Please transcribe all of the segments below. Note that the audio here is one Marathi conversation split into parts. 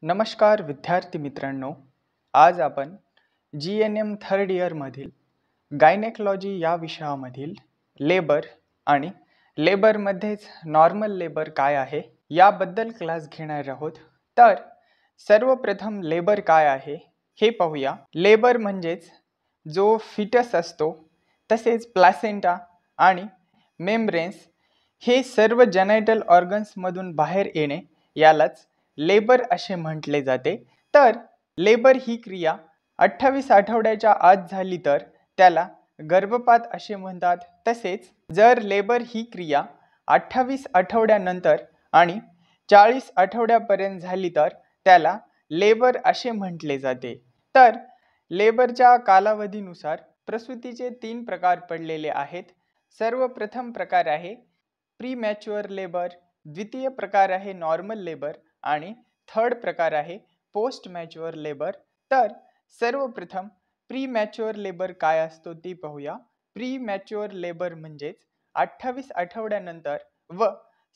नमस्कार विद्यार्थी मित्रांनो, आज आपण GNM थर्ड इयरमधील गायनेकॉलॉजी या विषयामधील लेबर आणि लेबरमध्येच नॉर्मल लेबर काय आहे याबद्दल क्लास घेणार आहोत. तर सर्वप्रथम लेबर काय आहे हे पाहूया. लेबर म्हणजेच जो फिटस असतो तसेच प्लासेंटा आणि मेम्ब्रेन्स हे सर्व जेनायटल ऑर्गन्समधून बाहेर येणे यालाच लेबर असे म्हटले जाते. तर लेबर ही क्रिया 28 आठवड्याच्या आत झाली तर त्याला गर्भपात असे म्हणतात. तसेच जर लेबर ही क्रिया 28 आठवड्यानंतर आणि 40 आठवड्यापर्यंत झाली तर त्याला लेबर असे म्हटले जाते. तर लेबरच्या कालावधीनुसार प्रसूतीचे 3 प्रकार पडलेले आहेत. सर्वप्रथम प्रकार आहे प्री मॅच्युअर लेबर, द्वितीय प्रकार आहे नॉर्मल लेबर आणि थर्ड प्रकार आहे पोस्ट मॅच्युअर लेबर. तर सर्वप्रथम प्री मॅच्युअर लेबर काय असतो ते पाहूया. प्री मॅच्युअर लेबर म्हणजेच 28 आठवड्यानंतर व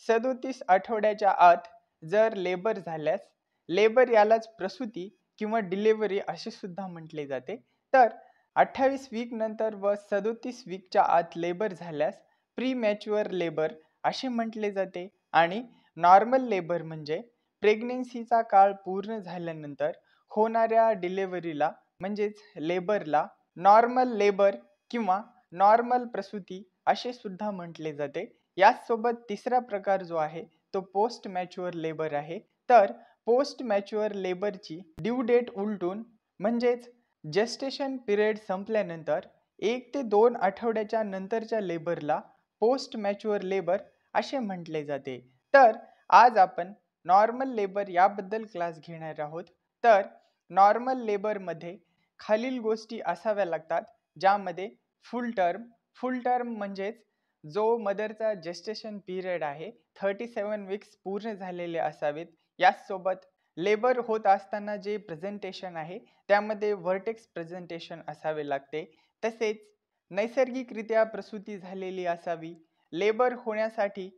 37 आठवड्याच्या आत जर लेबर झाल्यास लेबर यालाच प्रसूती किंवा डिलिव्हरी असे सुद्धा म्हटले जाते. तर 28 वीक नंतर व 37 वीकच्या आत लेबर झाल्यास प्री मॅच्युअर लेबर असे म्हटले जाते. आणि नॉर्मल लेबर म्हणजे प्रेग्नेन्सीचा काळ पूर्ण झाल्यानंतर होणाऱ्या डिलिव्हरीला म्हणजेच लेबरला नॉर्मल लेबर किंवा नॉर्मल प्रसूती असे सुद्धा म्हटले जाते. याचसोबत तिसरा प्रकार जो आहे तो पोस्ट मॅच्युअर लेबर आहे. तर पोस्ट मॅच्युअर लेबरची ड्यू डेट उलटून म्हणजेच जेस्टेशन पिरियड संपल्यानंतर 1 ते 2 आठवड्याच्या नंतरच्या लेबरला पोस्ट मॅच्युअर लेबर असे म्हटले जाते. तर आज आपण नॉर्मल लेबर याबद्दल क्लास घेणार आहोत. तर नॉर्मल लेबरमध्ये खालील गोष्टी असाव्या लागतात, ज्यामध्ये फुल टर्म म्हणजेच जो मदरचा जेस्टेशन पिरियड आहे 37 वीक्स पूर्ण झालेले असावेत. याचसोबत लेबर होत असताना जे प्रेझेंटेशन आहे त्यामध्ये व्हर्टेक्स प्रेझेंटेशन असावे लागते. तसेच नैसर्गिकरित्या प्रसूती झालेली असावी. लेबर होण्यासाठी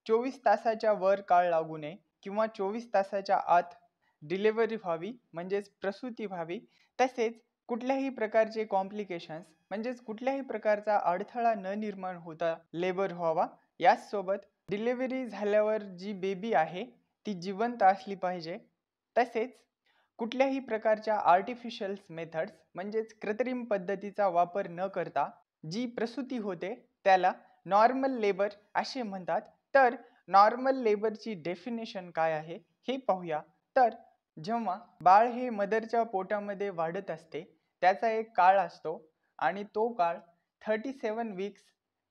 24 तासाच्या वर काळ लागू नये किंवा 24 तासाच्या आत डिलिव्हरी व्हावी म्हणजेच प्रसूती व्हावी. तसेच कुठल्याही प्रकारचे कॉम्प्लिकेशन्स म्हणजेच कुठल्याही प्रकारचा अडथळा न निर्माण होता लेबर व्हावा. याचसोबत डिलिव्हरी झाल्यावर जी बेबी आहे ती जिवंत असली पाहिजे. तसेच कुठल्याही प्रकारच्या आर्टिफिशियल मेथड्स म्हणजेच कृत्रिम पद्धतीचा वापर न करता जी प्रसूती होते त्याला नॉर्मल लेबर असे म्हणतात. तर नॉर्मल लेबरची डेफिनेशन काय आहे हे पाहूया. तर जेव्हा बाळ हे मदरच्या पोटामध्ये वाढत असते त्याचा एक काळ असतो आणि तो काळ 37 वीक्स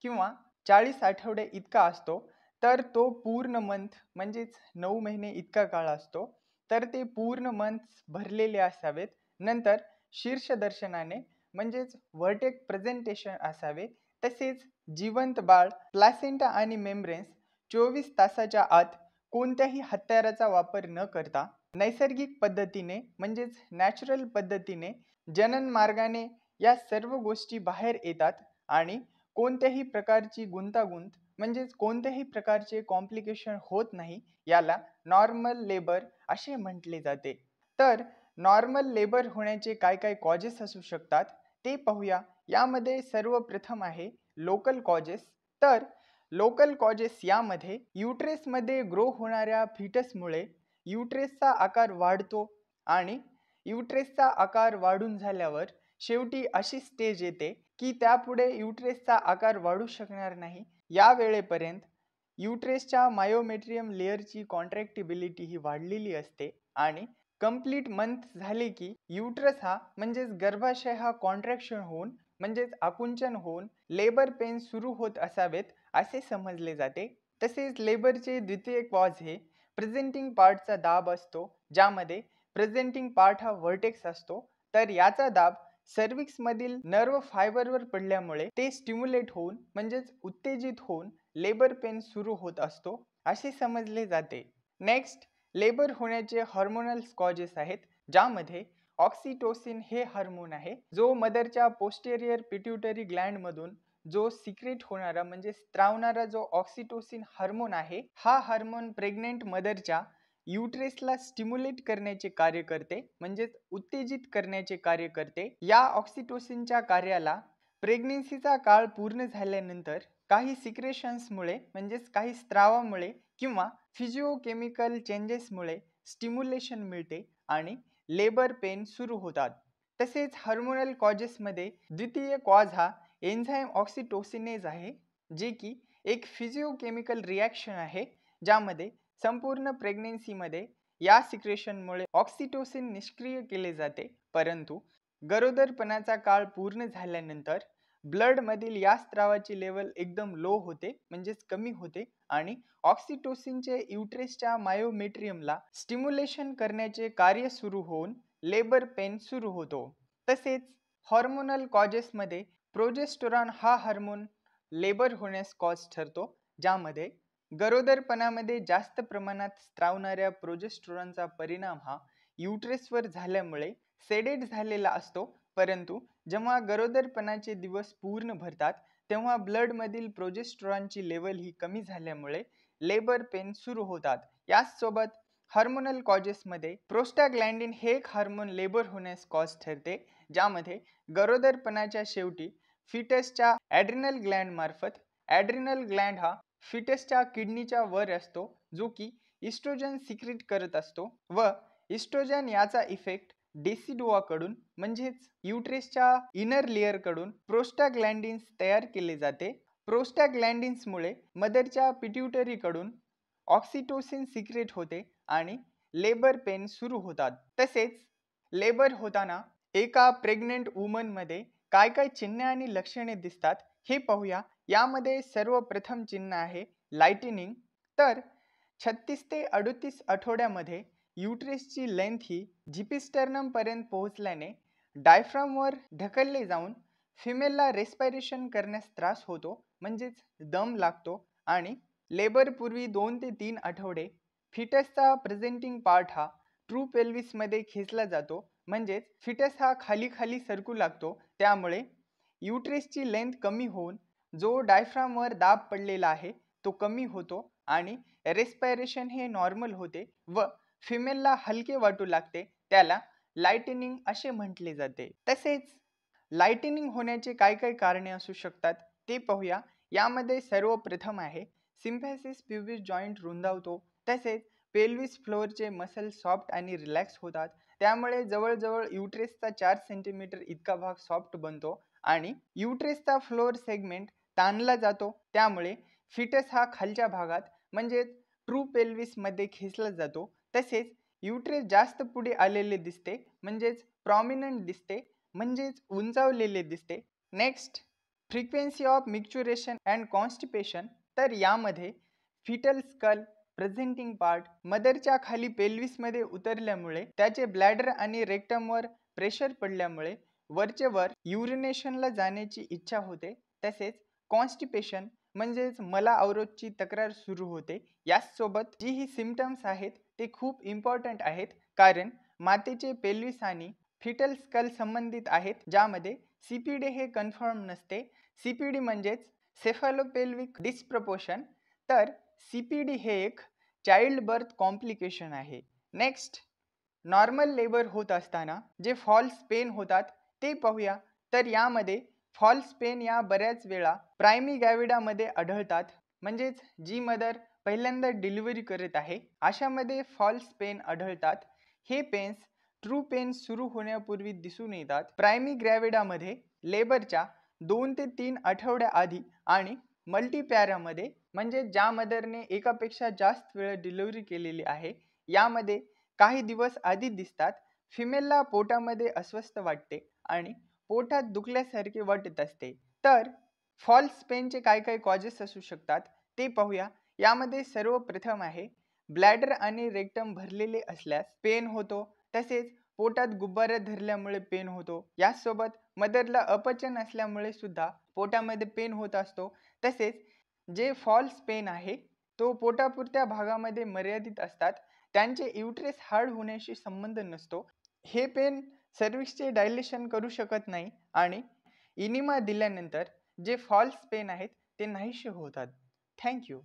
किंवा 40 आठवडे इतका असतो. तर तो पूर्ण मंथ म्हणजेच 9 महिने इतका काळ असतो. तर ते पूर्ण मंथ्स भरलेले असावेत. नंतर शीर्षदर्शनाने म्हणजेच व्हर्टेक प्रेझेंटेशन असावे. तसेच जिवंत बाळ प्लासेंटा आणि मेम्ब्रेन्स 24 तासाच्या आत कोणत्याही हत्याराचा वापर न करता नैसर्गिक पद्धतीने म्हणजेच नॅचरल पद्धतीने जनन मार्गाने या सर्व गोष्टी बाहेर येतात आणि कोणत्याही प्रकारची गुंतागुंत म्हणजेच कोणत्याही प्रकारचे कॉम्प्लिकेशन होत नाही, याला नॉर्मल लेबर असे म्हटले जाते. तर नॉर्मल लेबर होण्याचे काय काय कॉजेस असू शकतात ते पाहूया. यामध्ये सर्वप्रथम आहे लोकल कॉजेस. तर लोकल कॉजेस यामध्ये युट्रेसमध्ये ग्रो होणाऱ्या फिटसमुळे युट्रेसचा आकार वाढतो आणि युट्रेसचा आकार वाढून झाल्यावर शेवटी अशी स्टेज येते की त्यापुढे युट्रेसचा आकार वाढू शकणार नाही. या वेळेपर्यंत युट्रेसच्या मायोमेट्रियम लेअरची कॉन्ट्रॅक्टिबिलिटी ही वाढलेली असते आणि कंप्लीट मंथ झाले की युट्रस हा म्हणजेच गर्भाशय हा कॉन्ट्रॅक्शन होऊन म्हणजेच आकुंचन होऊन लेबर पेन सुरू होत असावेत असे समजले जाते. तसेच लेबरचे द्वितीय कॉज हे प्रेझेंटिंग पार्टचा दाब असतो, ज्यामध्ये प्रेझेंटिंग पार्ट हा व्हर्टेक्स असतो. तर याचा दाब सर्विक्स मधील नर्व फायबरवर पडल्यामुळे ते स्टिम्युलेट होऊन म्हणजेच उत्तेजित होऊन लेबर पेन सुरू होत असतो असे समजले जाते. नेक्स्ट लेबर होण्याचे हार्मोनल कॉजेस आहेत, ज्यामध्ये ऑक्सिटोसिन हे हार्मोन आहे जो मदरच्या पोस्टेरियर पिट्युटरी ग्लँड मधून जो सिक्रेट होणारा म्हणजे स्त्रावणारा जो ऑक्सिटोसिन हार्मोन आहे, हा हार्मोन प्रेग्नेंट मदरच्या युट्रेसला स्टिम्युलेट करण्याचे कार्य करते, म्हणजेच उत्तेजित करण्याचे कार्य करते. या ऑक्सिटोसिनच्या कार्याला प्रेग्नेन्सीचा काळ पूर्ण झाल्यानंतर काही सिक्रेशन्समुळे म्हणजेच काही स्त्रावामुळे किंवा फिजिओकेमिकल चेंजेसमुळे स्टिम्युलेशन मिळते आणि लेबर पेन सुरू होतात. तसेच हार्मोनल कॉजेसमध्ये द्वितीय कॉज हा एन्झाईम ऑक्सिटोसिनेज आहे, जे की एक फिजिओकेमिकल रिॲक्शन आहे ज्यामध्ये संपूर्ण प्रेग्नेन्सीमध्ये या सिक्रेशनमुळे ऑक्सिटोसिन निष्क्रिय केले जाते. परंतु गरोदरपणाचा काळ पूर्ण झाल्यानंतर ब्लडमधील या स्त्रावाची लेवल एकदम लो होते, म्हणजेच कमी होते आणि ऑक्सिटोसिनचे युट्रेसच्या मायोमेट्रियमला स्टिम्युलेशन करण्याचे कार्य सुरू होऊन लेबर पेन सुरू होतो. तसेच हॉर्मोनल कॉजेसमध्ये प्रोजेस्टेरॉन हा हार्मोन लेबर होण्यास कॉज ठरतो, ज्यामध्ये गरोदरपणामध्ये जास्त प्रमाणात स्त्रावणाऱ्या प्रोजेस्टेरॉनचा परिणाम हा युट्रेसवर झाल्यामुळे सेडेट झालेला असतो. परंतु जेव्हा गरोदरपणाचे दिवस पूर्ण भरतात तेव्हा ब्लडमधील प्रोजेस्टेरॉनची लेवल ही कमी झाल्यामुळे लेबर पेन सुरू होतात. याचसोबत हार्मोनल कॉजेसमध्ये प्रोस्टाग्लॅन्डिन हे एक हार्मोन लेबर होण्यास कॉज ठरते, ज्यामध्ये गरोदरपणाच्या शेवटी फिटसच्या ॲड्रिनल ग्लँड मार्फत ॲड्रिनल ग्लँड हा फिटसच्या किडनीच्या वर असतो, जो की इस्ट्रोजन सिक्रेट करत असतो व इस्ट्रोजन याचा इफेक्ट डेसिडुआकडून म्हणजेच युट्रेसच्या इनर लेअरकडून प्रोस्टाग्लॅन्डिन्स तयार केले जाते. प्रोस्टाग्लॅन्डिन्समुळे मदरच्या पिट्युटरीकडून ऑक्सिटोसिन सिक्रेट होते आणि लेबर पेन सुरू होतात. तसेच लेबर होताना एका प्रेग्नेंट वुमनमध्ये काय काय चिन्हे आणि लक्षणे दिसतात हे पाहूया. यामध्ये सर्वप्रथम चिन्ह आहे लाइटनिंग. तर 36 ते 38 आठवड्यामध्ये युट्रेसची लेंथ ही झिपिस्टर्नम पर्यंत पोहोचल्याने डायफ्रामवर ढकलले जाऊन फिमेलला रेस्पिरेशन करण्यास त्रास होतो, म्हणजेच दम लागतो आणि लेबर पूर्वी 2 ते 3 आठवडे फिटसचा प्रेझेंटिंग पार्ट हा ट्रू पेल्विसमध्ये खेचला जातो, म्हणजेच फिटस हा खाली खाली सरकू लागतो. त्यामुळे युट्रेसची लेंथ कमी होऊन जो डायफ्रामवर दाब पडलेला आहे तो कमी होतो आणि रेस्पिरेशन हे नॉर्मल होते व फिमेलला हलके वाटू लागते. त्याला लाइटनिंग असे म्हटले जाते. तसेच लाइटनिंग होण्याचे काय काय कारणे असू शकतात ते पाहूया. यामध्ये सर्वप्रथम आहे सिम्फॅसिस प्यूबिस जॉईंट रुंदावतो. तसेच पेल्विस फ्लोअरचे मसल सॉफ्ट आणि रिलॅक्स होतात, त्यामुळे जवळजवळ युट्रेसचा 4 सेंटीमीटर इतका भाग सॉफ्ट बनतो आणि युट्रेसचा फ्लोअर सेगमेंट ताणला जातो. त्यामुळे फिटस हा खालच्या भागात म्हणजे ट्रू पेल्विसमध्ये खेचला जातो. तसेच युट्रेस जास्त पुढे आलेले दिसते, म्हणजेच प्रॉमिनंट दिसते, म्हणजेच उंचावलेले दिसते. Next frequency of micturition and constipation. तर यामध्ये फिटल स्कल प्रेझेंटिंग पार्ट मदरच्या खाली पेल्विसमध्ये उतरल्यामुळे त्याचे ब्लॅडर आणि रेक्टमवर प्रेशर पडल्यामुळे वरचे वर युरिनेशनला जाण्याची इच्छा होते. तसेच कॉन्स्टिपेशन म्हणजेच मला अवरोधची तक्रार सुरू होते. याचसोबत जी ही सिम्पटम्स आहेत ते खूप इम्पॉर्टंट आहेत, कारण मातेचे पेल्विस आणि फिटल स्कल संबंधित आहेत, ज्यामध्ये CPD हे कन्फर्म नसते. CPD म्हणजेच सेफॅलोपेल्विक डिस्प्रपोर्शन. तर CPD हे एक चाइल्ड बर्थ कॉम्प्लिकेशन आहे. नेक्स्ट नॉर्मल लेबर होत असताना जे फॉल्स पेन होतात ते पाहूया. तर यामध्ये फॉल्स पेन या बऱ्याच वेळा प्रायमी गॅविडामध्ये आढळतात, म्हणजेच जी मदर पहिल्यांदा डिलिव्हरी करत आहे अशामध्ये फॉल्स पेन आढळतात. हे पेन्स ट्रू पेन सुरू होण्यापूर्वी दिसून येतात. प्रायमी ग्रॅविडामध्ये लेबरच्या 2 ते 3 आठवड्या आधी आणि मल्टीपॅरामध्ये म्हणजे ज्या मदरने एकापेक्षा जास्त वेळ डिलिव्हरी केलेली आहे यामध्ये काही दिवस आधी दिसतात. फिमेलला पोटामध्ये अस्वस्थ वाटते आणि पोटात दुखल्यासारखे वाटत असते. तर फॉल्स पेनचे काय काय कॉजेस असू शकतात ते पाहूया. यामध्ये सर्वप्रथम आहे ब्लॅडर आणि रेक्टम भरलेले असल्यास पेन होतो. तसेच पोटात गुब्बारा धरल्यामुळे पेन होतो. यासोबत मदरला अपचन असल्यामुळे सुद्धा पोटामध्ये पेन होत असतो. तसेच जे फॉल्स पेन आहे तो पोटापुरत्या भागामध्ये मर्यादित असतात, त्यांचे युट्रेस हार्ड होण्याशी संबंध नसतो. हे पेन सर्व्हिक्सचे डायलेशन करू शकत नाही आणि इनिमा दिल्यानंतर जे फॉल्स पेन आहेत ते नाहीसे होतात. थँक्यू.